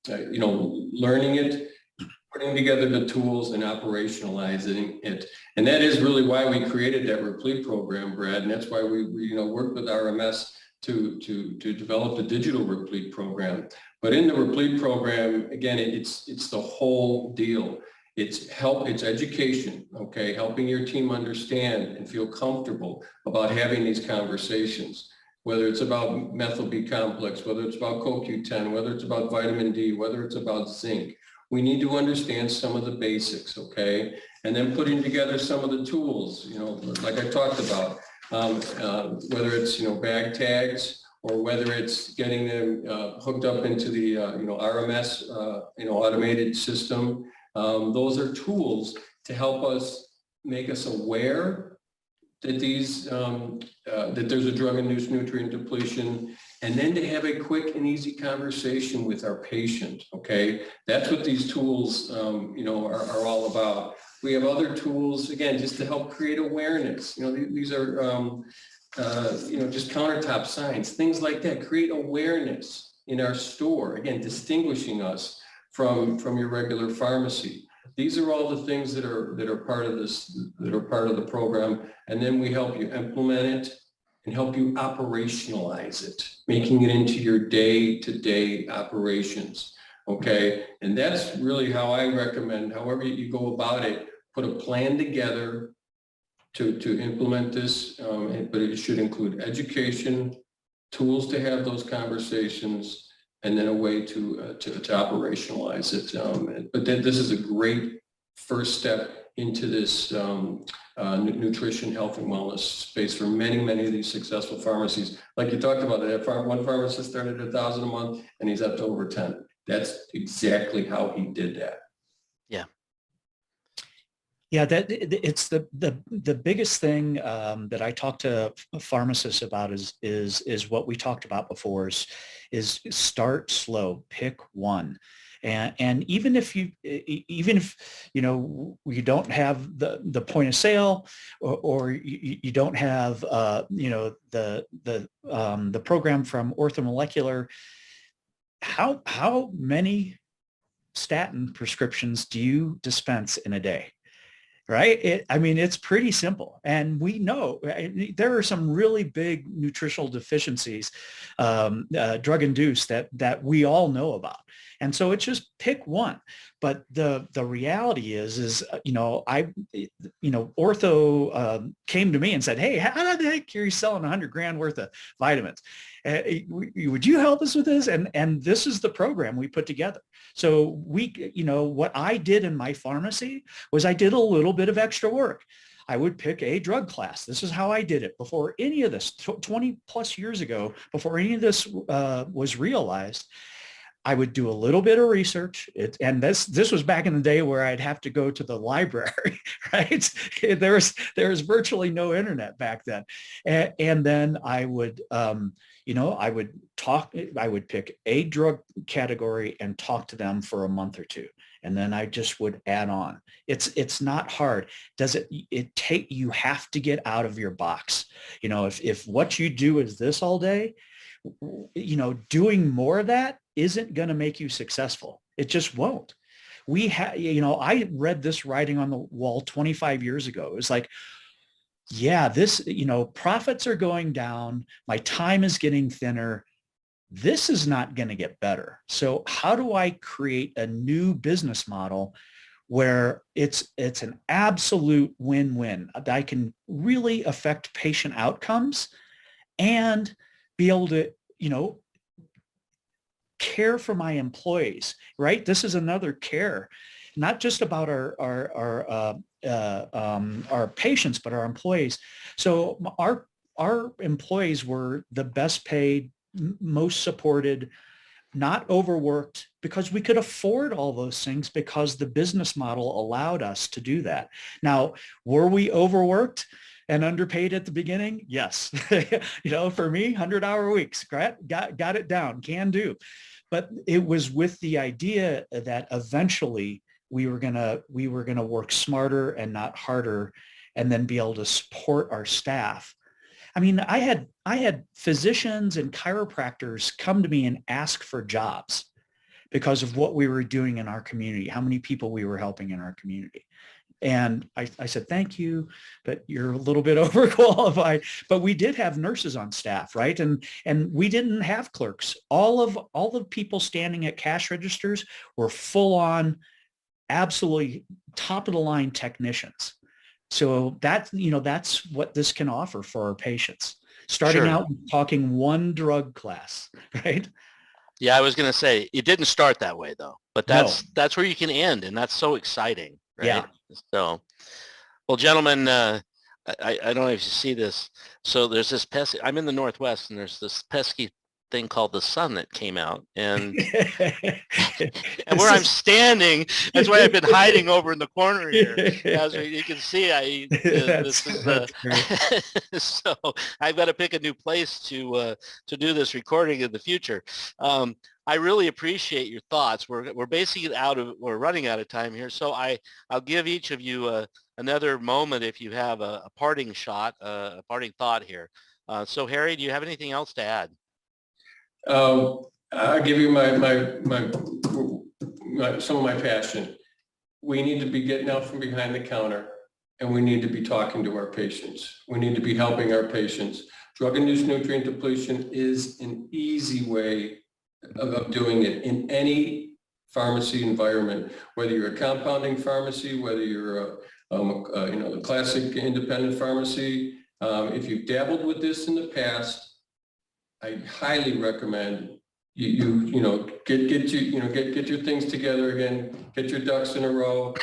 learning it, putting together the tools and operationalizing it. And that is really why we created that Replete program, Brad. And that's why we worked with RMS to develop the digital Replete program. But in the Replete program, again, it's the whole deal. It's education, okay? Helping your team understand and feel comfortable about having these conversations, whether it's about methyl B complex, whether it's about CoQ10, whether it's about vitamin D, whether it's about zinc. We need to understand some of the basics, okay? And then putting together some of the tools, like I talked about, whether it's, bag tags, or whether it's getting them hooked up into the, RMS, automated system. Those are tools to help us, make us aware that that there's a drug-induced nutrient depletion, and then to have a quick and easy conversation with our patient, okay? That's what these tools, are all about. We have other tools, again, just to help create awareness. These are, just countertop signs, things like that. Create awareness in our store, again, distinguishing us from your regular pharmacy. These are all the things that are part of this, that are part of the program. And then we help you implement it and help you operationalize it, making it into your day-to-day operations, okay? And that's really how I recommend, however you go about it, put a plan together to implement this, but it should include education, tools to have those conversations, and then a way to operationalize it. But this is a great first step into this nutrition, health, and wellness space for many, many of these successful pharmacies. Like you talked about, one pharmacist started at $1,000 a month, and he's up to over 10. That's exactly how he did that. Yeah, that it's the biggest thing that I talk to pharmacists about is what we talked about before is start slow, pick one. And even if you don't have the point of sale, or you don't have the program from Ortho Molecular, how many statin prescriptions do you dispense in a day? right? I mean, it's pretty simple. And we know there are some really big nutritional deficiencies, drug-induced, that we all know about. And so it's just pick one. But the reality is, Ortho came to me and said, hey, how the heck are you selling $100,000 worth of vitamins? Would you help us with this? And this is the program we put together. So what I did in my pharmacy was I did a little bit of extra work. I would pick a drug class. This is how I did it before any of this, 20 plus years ago, before any of this was realized. I would do a little bit of research. And this was back in the day where I'd have to go to the library, right? There was virtually no internet back then. And then I would, I would pick a drug category and talk to them for a month or two. And then I just would add on. It's not hard. You have to get out of your box. If what you do is this all day, doing more of that isn't going to make you successful. It just won't. I read this writing on the wall 25 years ago. It was like, yeah, profits are going down. My time is getting thinner. This is not going to get better. So how do I create a new business model where it's an absolute win-win? I can really affect patient outcomes and be able to, care for my employees, right? This is another care, not just about our patients, but our employees. So our employees were the best paid, most supported, not overworked, because we could afford all those things because the business model allowed us to do that. Now, were we overworked and underpaid at the beginning? Yes. For me, 100-hour weeks, got it down, can do. But it was with the idea that eventually we were gonna work smarter and not harder, and then be able to support our staff. I mean, I had physicians and chiropractors come to me and ask for jobs because of what we were doing in our community, how many people we were helping in our community. And I said, thank you, but you're a little bit overqualified. But we did have nurses on staff, right? And we didn't have clerks. All the people standing at cash registers were full on, absolutely top of the line technicians. So that's what this can offer for our patients. Starting Sure. out talking one drug class, right? Yeah, I was going to say, it didn't start that way though, but that's where you can end, and that's so exciting, right? Yeah. So, well, gentlemen, I don't know if you see this. So there's this pesky, I'm in the Northwest, and there's this pesky thing called the sun that came out, and and where I'm standing, that's why I've been hiding over in the corner here. As you can see, so I've got to pick a new place to do this recording in the future. I really appreciate your thoughts. We're basically we're running out of time here, so I'll give each of you another moment if you have a parting shot, a parting thought here. So Harry, do you have anything else to add? I'll give you some of my passion. We need to be getting out from behind the counter, and we need to be talking to our patients. We need to be helping our patients. Drug-induced nutrient depletion is an easy way of doing it in any pharmacy environment, whether you're a compounding pharmacy, whether you're a classic independent pharmacy. If you've dabbled with this in the past, I highly recommend get your things together again, get your ducks in a row,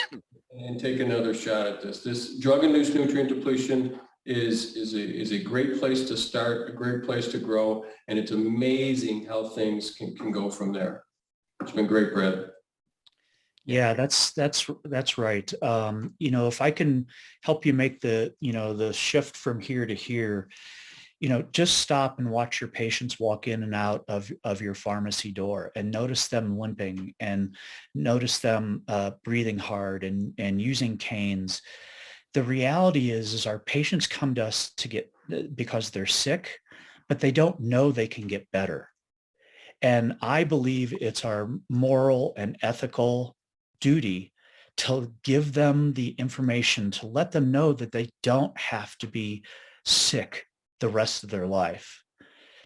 and take another shot at this. This drug-induced nutrient depletion is a great place to start, a great place to grow, and it's amazing how things can go from there. It's been great, Brad. Yeah, that's right. If I can help you make the shift from here to here, just stop and watch your patients walk in and out of your pharmacy door, and notice them limping, and notice them breathing hard and using canes. The reality is our patients come to us because they're sick, but they don't know they can get better. And I believe it's our moral and ethical duty to give them the information, to let them know that they don't have to be sick the rest of their life.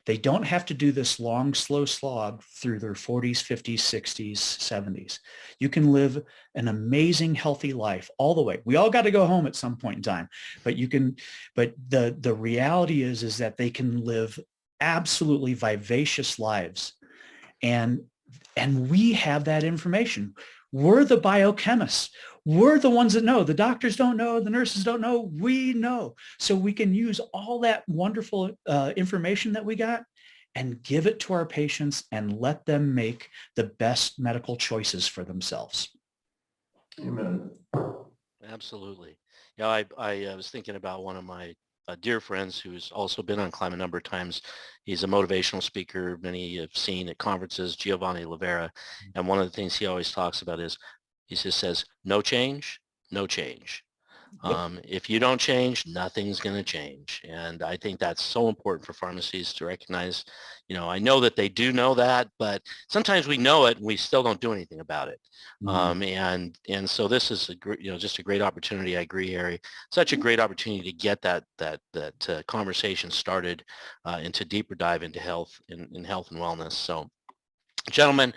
They don't have to do this long, slow slog through their 40s, 50s, 60s, 70s. You can live an amazing, healthy life all the way. We all got to go home at some point in time, but the reality is that they can live absolutely vivacious lives. And we have that information. We're the biochemists. We're the ones that know. The doctors don't know. The nurses don't know. We know. So we can use all that wonderful information that we got and give it to our patients and let them make the best medical choices for themselves. Amen. Absolutely. Yeah, I was thinking about one of my dear friends who's also been on Climb a number of times. He's a motivational speaker. Many have seen at conferences, Giovanni Livera. And one of the things he always talks about is he just says, no change, no change. If you don't change, nothing's going to change. And I think that's so important for pharmacies to recognize. I know that they do know that, but sometimes we know it and we still don't do anything about it. And so this is just a great opportunity. I agree, Harry. Such a great opportunity to get that conversation started into deeper dive into health in health and wellness. So, gentlemen,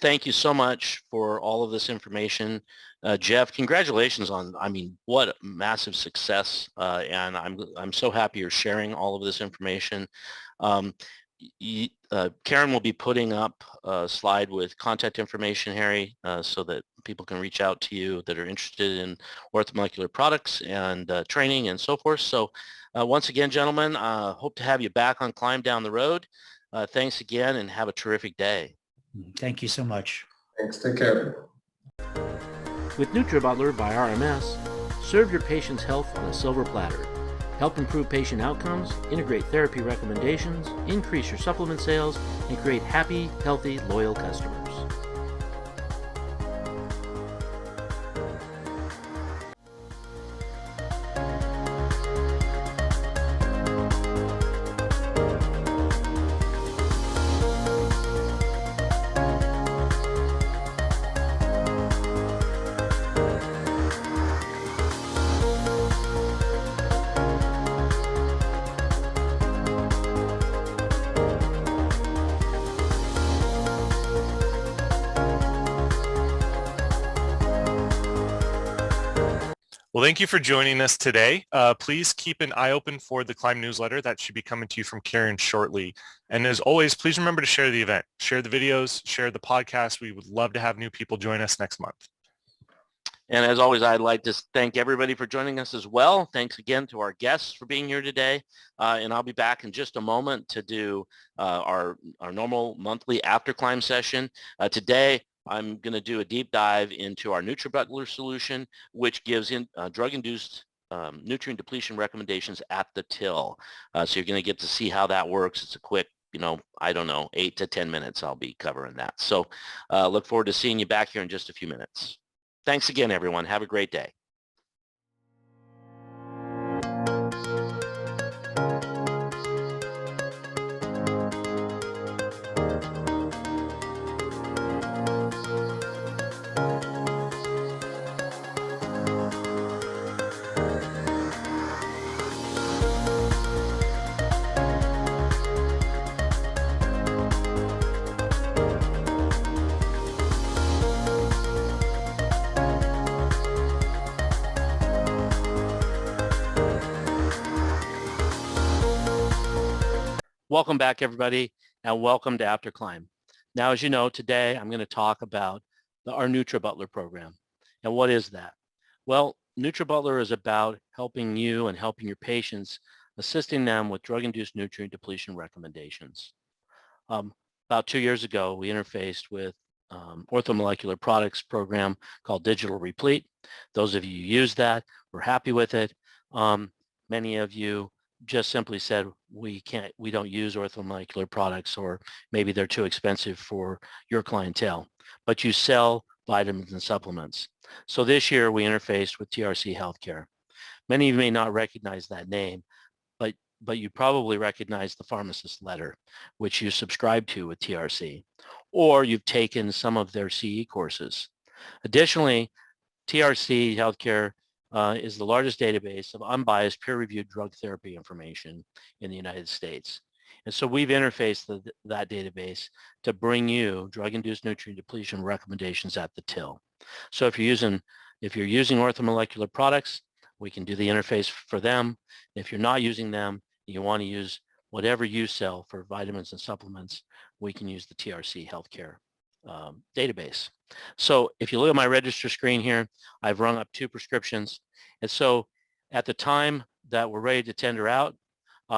thank you so much for all of this information. Jeff, congratulations on, what a massive success. And I'm so happy you're sharing all of this information. Karen will be putting up a slide with contact information, Harry, so that people can reach out to you that are interested in orthomolecular products and training and so forth. So once again, gentlemen, hope to have you back on Climb down the road. Thanks again and have a terrific day. Thank you so much. Thanks. Take care. With NutriButler by RMS, serve your patient's health on a silver platter. Help improve patient outcomes, integrate therapy recommendations, increase your supplement sales, and create happy, healthy, loyal customers. Well, thank you for joining us today. Please keep an eye open for the Climb newsletter that should be coming to you from Karen shortly. And as always, please remember to share the event, share the videos, share the podcast. We would love to have new people join us next month. And as always, I'd like to thank everybody for joining us as well. Thanks again to our guests for being here today. And I'll be back in just a moment to do our normal monthly AfterCLIMB session. Today, I'm going to do a deep dive into our NutriButler solution, which gives drug-induced nutrient depletion recommendations at the till. So you're going to get to see how that works. It's a quick, 8 to 10 minutes. I'll be covering that. So look forward to seeing you back here in just a few minutes. Thanks again, everyone. Have a great day. Welcome back, everybody, and welcome to AfterCLIMB. Now, as you know, today I'm going to talk about our NutriButler program. And what is that? Well, NutriButler is about helping you and helping your patients, assisting them with drug-induced nutrient depletion recommendations. About 2 years ago, we interfaced with orthomolecular products program called Digital Replete. Those of you who use that were happy with it. Many of you just simply said, we don't use orthomolecular products, or maybe they're too expensive for your clientele, but you sell vitamins and supplements. So this year we interfaced with Trc Healthcare. Many of you may not recognize that name, but you probably recognize the Pharmacist letter, which you subscribe to with TRC, or you've taken some of their CE courses. Additionally, TRC Healthcare is the largest database of unbiased peer-reviewed drug therapy information in the United States. And so we've interfaced that database to bring you drug-induced nutrient depletion recommendations at the till. So if you're using orthomolecular products, we can do the interface for them. If you're not using them, you want to use whatever you sell for vitamins and supplements, we can use the TRC Healthcare database. So if you look at my register screen here, I've rung up 2 prescriptions. And so at the time that we're ready to tender out,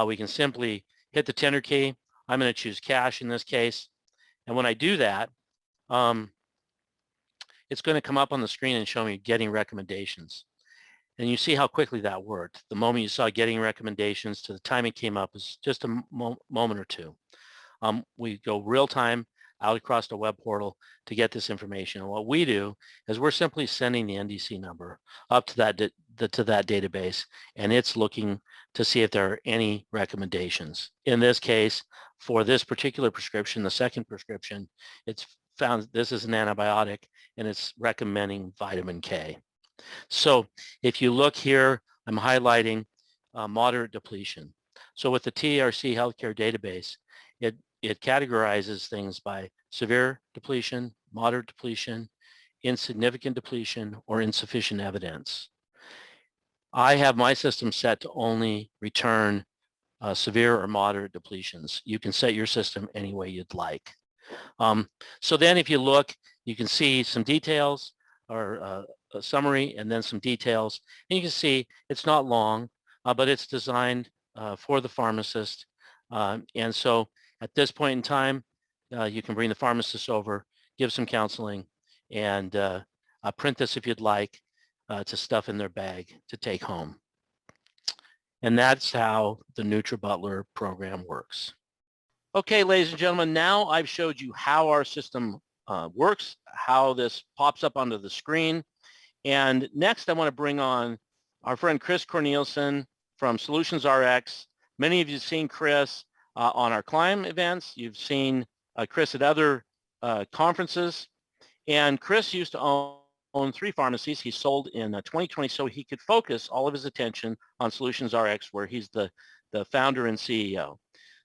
we can simply hit the tender key. I'm going to choose cash in this case. And when I do that, it's going to come up on the screen and show me getting recommendations. And you see how quickly that worked. The moment you saw getting recommendations to the time it came up is just a moment or two. We go real time out across the web portal to get this information. And what we do is we're simply sending the NDC number up to that database, and it's looking to see if there are any recommendations. In this case, for this particular prescription, the second prescription, it's found this is an antibiotic and it's recommending vitamin K. So if you look here, I'm highlighting moderate depletion. So with the TRC Healthcare database, it categorizes things by severe depletion, moderate depletion, insignificant depletion, or insufficient evidence. I have my system set to only return severe or moderate depletions. You can set your system any way you'd like. So then if you look, you can see some details or a summary and then some details. And you can see it's not long, but it's designed for the pharmacist. And so at this point in time, you can bring the pharmacist over, give some counseling, and print this if you'd like to stuff in their bag to take home. And that's how the NutriButler program works. Okay, ladies and gentlemen, now I've showed you how our system works, how this pops up onto the screen. And next I want to bring on our friend Chris Cornelson from Solutions RX. Many of you have seen Chris on our CLIMB events. You've seen Chris at other conferences. And Chris used to own 3 pharmacies. He sold in 2020 so he could focus all of his attention on Solutions RX, where he's the founder and CEO.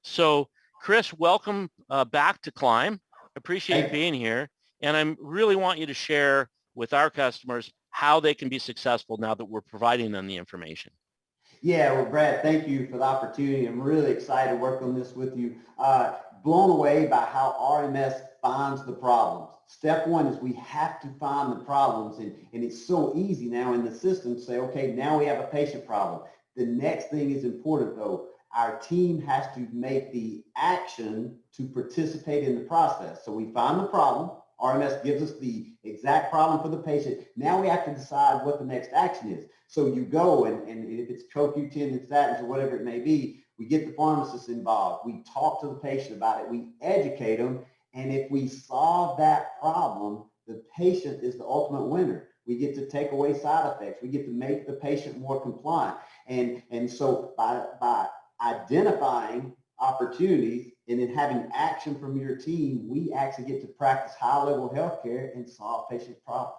So Chris, welcome back to CLIMB. Appreciate you being here. And I really want you to share with our customers how they can be successful now that we're providing them the information. Yeah, well, Brad, thank you for the opportunity. I'm really excited to work on this with you. Blown away by how RMS finds the problems. Step 1 is we have to find the problems, and it's so easy now in the system to say, okay, now we have a patient problem. The next thing is important though. Our team has to make the action to participate in the process. So we find the problem. RMS gives us the exact problem for the patient. Now we have to decide what the next action is. So you go and if it's CoQ10 and statins or whatever it may be, we get the pharmacist involved. We talk to the patient about it. We educate them. And if we solve that problem, the patient is the ultimate winner. We get to take away side effects. We get to make the patient more compliant. And so by identifying opportunities and then having action from your team, we actually get to practice high-level healthcare and solve patient problems.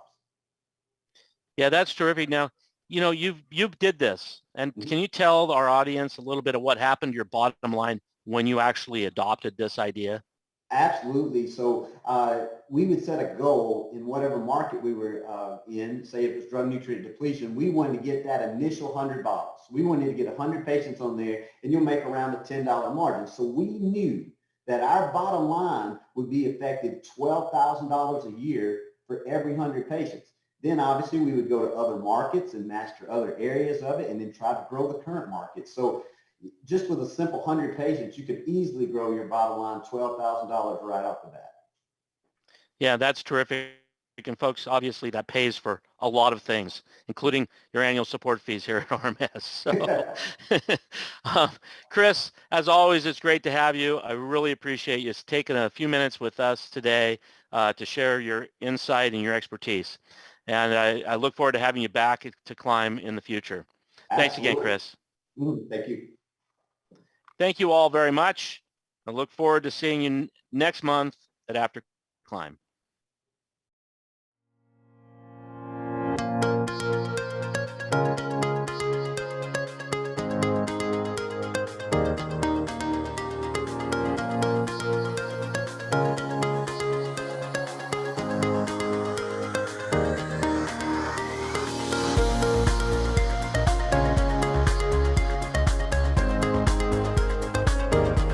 Yeah, that's terrific. Now, you know, you did this, and can you tell our audience a little bit of what happened to your bottom line when you actually adopted this idea? Absolutely. So we would set a goal in whatever market we were in, say if it was drug nutrient depletion, we wanted to get that initial 100 bottles. We wanted to get 100 patients on there, and you'll make around a $10 margin. So we knew that our bottom line would be affected $12,000 a year for every 100 patients. Then obviously we would go to other markets and master other areas of it and then try to grow the current market. So just with a simple 100 patients, you could easily grow your bottom line $12,000 right off the bat. Yeah, that's terrific. And folks, obviously that pays for a lot of things, including your annual support fees here at RMS. So, Chris, as always, it's great to have you. I really appreciate you taking a few minutes with us today to share your insight and your expertise. And I look forward to having you back to CLIMB in the future. Absolutely. Thanks again, Chris. Thank you. Thank you all very much. I look forward to seeing you next month at AfterCLIMB. Bye.